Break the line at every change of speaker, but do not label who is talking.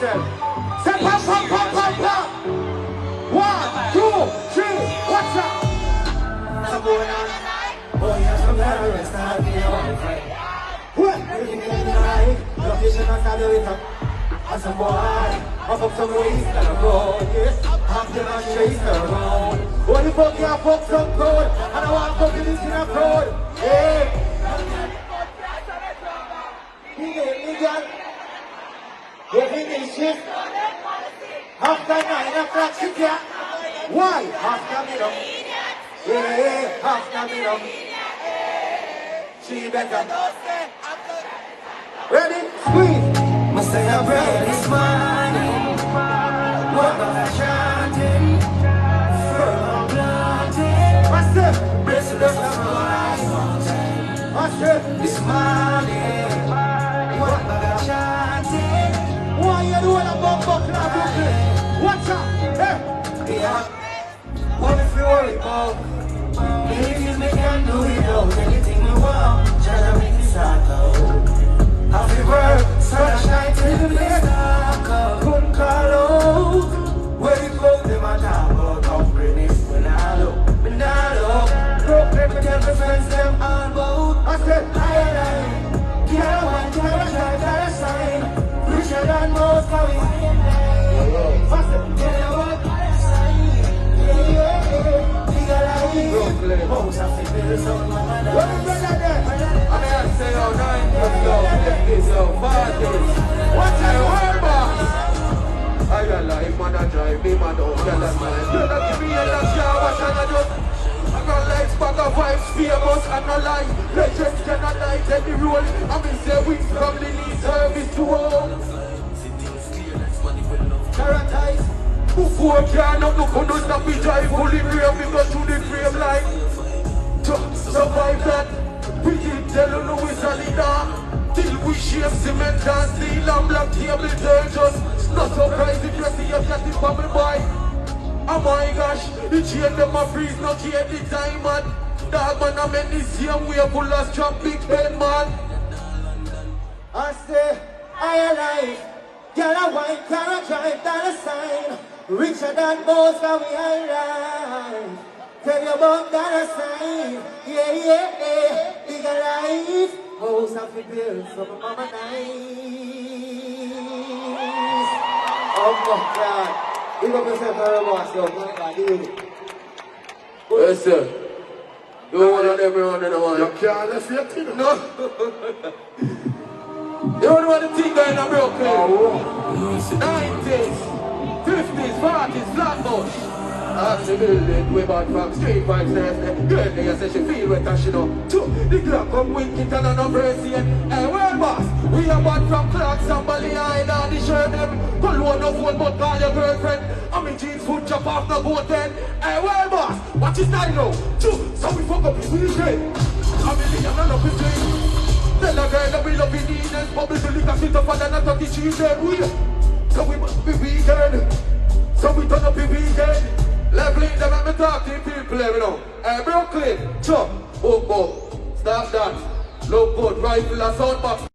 yourself. Say pop, pop, pop, pop, pop. 1, 2, 3, what's up? What's going on? Oh, yeah, I'm glad I'm starting to be what? Everything in the night, location I started with her. As a boy, I fuck some ways that I roll, yes. I'm gonna chase her around. What the fuck, yeah, fuck some code. And I want to fuck this in a crowd. Yeah. He gave me gun. Gave me shit. After 9 o'clock, she can't. Why? After me up. Yeah, after me up. She better. Ready? Squeeze. Must say I pray this morning. What was I chanting? Firm planted. What's up? Blessed us of life. What's up? This morning. What was I chanting? Why you doing a bump now, Brooklyn? What's up? Hey. Yeah. What if you worry about? Maybe we can do it out. Anything we want. Try to make this out. Happy work, sunshine till the dark. Couldn't call out. Where you go, them a talk about companies. When I look. Broke them, tell my friends them all about. I said, I can't want, can't try, can't sign. Richer than most, how we I said, tell you what, yeah. Brooklyn. House of the bills on my mother. What is that there? I mean, I say, oh, 9 years ago, 5 days. What's that word, boss? I got life, man, I drive me, man, don't tell us, man. You don't give me a last year, what can I do? I got lights, bag of vibes, famous, and no lie. Legends cannot lie, take the role. I mean, say we from the lead service to home. Paradise. Before can up, look on us, not be drive. Fully brave, we go through the grave line. To survive that, we did tell you no we solid down. Till we shape cement and steel and black table just. Not surprised if you see us got this bubble boy. Oh my gosh, the chain them a freeze, not here the time man. Dog man I mean this same way full of strap big pen man. I say, I alive. Girl a wine, car a drive, dollar sign. Richer than most can we alive. Tell you about dollar sign. Yeah, yeah, yeah. Bigger life. House of the bills from mama nice. Oh my God. Big up yourself for a boss, though. My God, you with it. Yes, sir. You don't want everyone in the one. You can't let your thing. No. You don't want the thing going on Brooklyn. Oh. 90s. 50s, 40s, Flatbush. Ask the building, we bought from street vibes Thursday. Girl, they say she feel wet and she know. Two, the clock come wink it and no mercy. Hey, well boss, we are bought from Clarks and Bally Island. The shirt them, pull one of one but call your girlfriend. I'm in jeans, foot chop off the boat then. Hey, well boss, what is that now? Two, so we fuck up the weekend. I'm in the young up in jail. Tell a girl that we love in the evenings. Bubble to lick a shit up and then I the cheese there. So we must be vegan. So we turn up the weekend. Leveling them at me talk to people, you know. Hey, Brooklyn, chop, boom, boom. Stop that. Look good, rifle and soundbox.